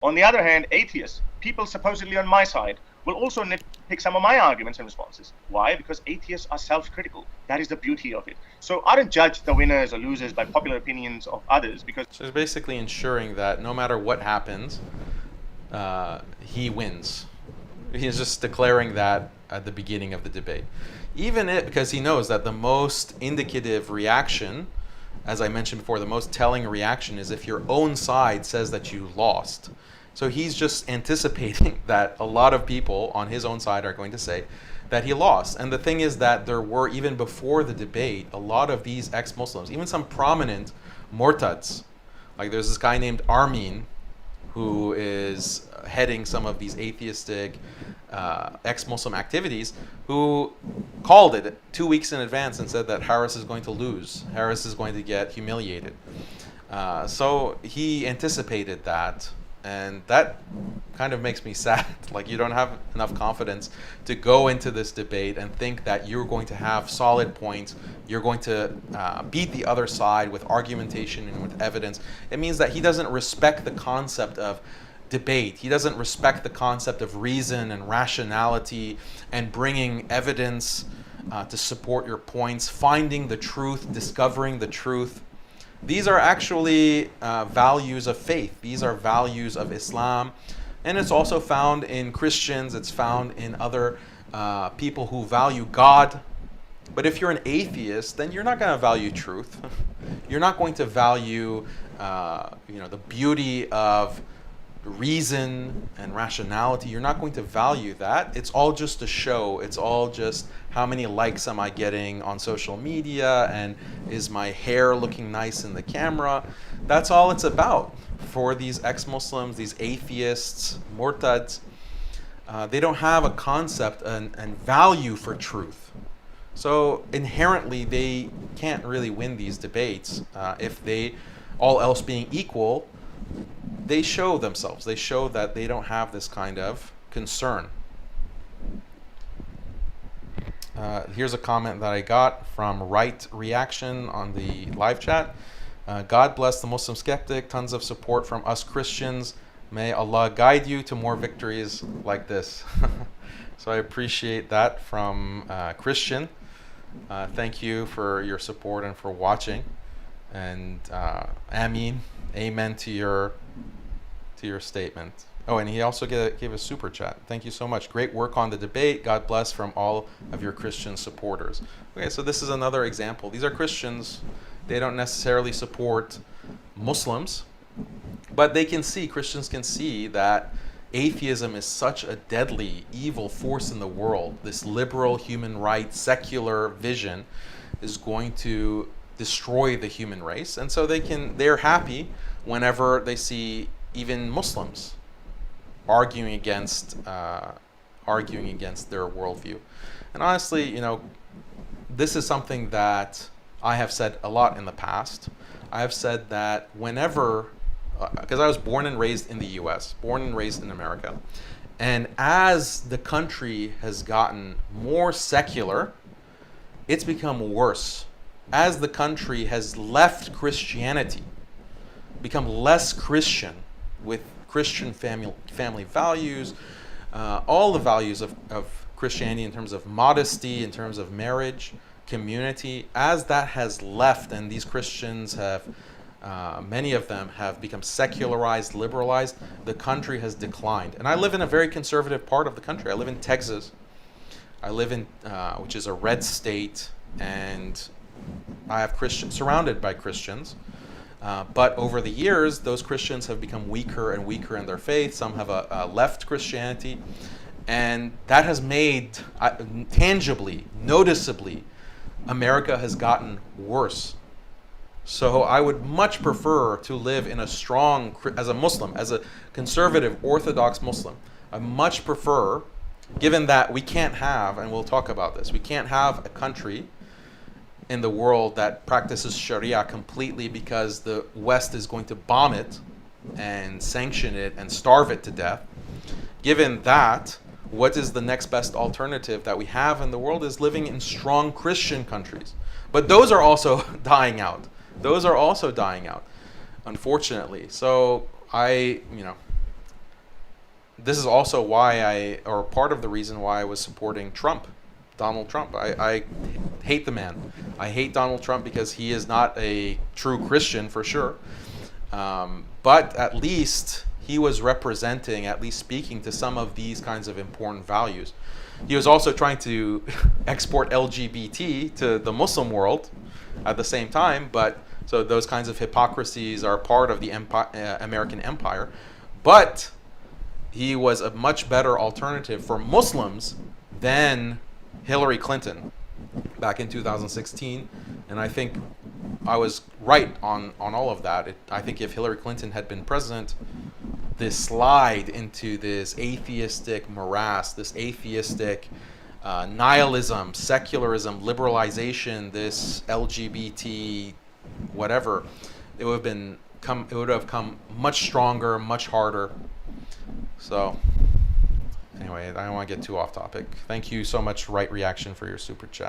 On the other hand, atheists, people supposedly on my side, will also nitpick some of my arguments and responses. Why? Because atheists are self-critical. That is the beauty of it. So I don't judge the winners or losers by popular opinions of others, because So it's basically ensuring that no matter what happens, he wins. He's just declaring that at the beginning of the debate. Even it, because he knows that the most indicative reaction, as I mentioned before, the most telling reaction is if your own side says that you lost. So he's just anticipating that a lot of people on his own side are going to say that he lost. And the thing is that there were, even before the debate, a lot of these ex-Muslims, even some prominent Murtads. Like there's this guy named Armin who is heading some of these atheistic ex-Muslim activities, who called it 2 weeks in advance and said that Harris is going to lose. Harris is going to get humiliated. So he anticipated that, and that kind of makes me sad. Like, you don't have enough confidence to go into this debate and think that you're going to have solid points, you're going to beat the other side with argumentation and with evidence. It means that he doesn't respect the concept of debate. He doesn't respect the concept of reason and rationality and bringing evidence to support your points, finding the truth, discovering the truth. These are actually values of faith. These are values of Islam. And it's also found in Christians. It's found in other people who value God. But if you're an atheist, then you're not going to value truth. You're not going to value the beauty of reason and rationality. You're not going to value that. It's all just a show. It's all just how many likes am I getting on social media, and is my hair looking nice in the camera. That's all it's about for these ex-Muslims, these atheists, Murtads. They don't have a concept and value for truth. So inherently they can't really win these debates if they, all else being equal, they show themselves. They show that they don't have this kind of concern. Here's a comment that I got from Right Reaction on the live chat. God bless the Muslim skeptic. Tons of support from us Christians. May Allah guide you to more victories like this. So I appreciate that from Christian. Thank you for your support and for watching. And Ameen, amen to your statement. Oh, and he also gave a super chat. Thank you so much. Great work on the debate. God bless from all of your Christian supporters. Okay, so this is another example. These are Christians. They don't necessarily support Muslims, but Christians can see that atheism is such a deadly, evil force in the world. This liberal, human rights, secular vision is going to destroy the human race. And so they're happy whenever they see even Muslims arguing against their worldview. And honestly, this is something that I have said a lot in the past. I have said that whenever, because I was born and raised in the US, born and raised in America, and as the country has gotten more secular, it's become worse. As the country has left Christianity, become less Christian, with Christian family values, all the values of Christianity in terms of modesty, in terms of marriage, community, as that has left and these Christians have, many of them have become secularized, liberalized, the country has declined. And I live in a very conservative part of the country. I live in Texas. I live in, which is a red state, and I have surrounded by Christians. But over the years, those Christians have become weaker and weaker in their faith. Some have left Christianity. And that has made, tangibly, noticeably, America has gotten worse. So I would much prefer to live in a strong, as a Muslim, as a conservative, Orthodox Muslim, I much prefer, given that we can't have, and we'll talk about this, we can't have a country in the world that practices Sharia completely because the West is going to bomb it and sanction it and starve it to death. Given that, what is the next best alternative that we have in the world is living in strong Christian countries. But those are also dying out. Those are also dying out, unfortunately. So this is also why or part of the reason why I was supporting Donald Trump. I hate the man. I hate Donald Trump because he is not a true Christian for sure. But at least he was representing, at least speaking to some of these kinds of important values. He was also trying to export LGBT to the Muslim world at the same time, but so those kinds of hypocrisies are part of the American empire. But he was a much better alternative for Muslims than Hillary Clinton back in 2016. And I think I was right on all of that. I think if Hillary Clinton had been president, this slide into this atheistic morass, this atheistic nihilism, secularism, liberalization, this LGBT whatever, it would have come much stronger, much harder. So anyway, I don't want to get too off topic. Thank you so much, Right Reaction, for your super chat.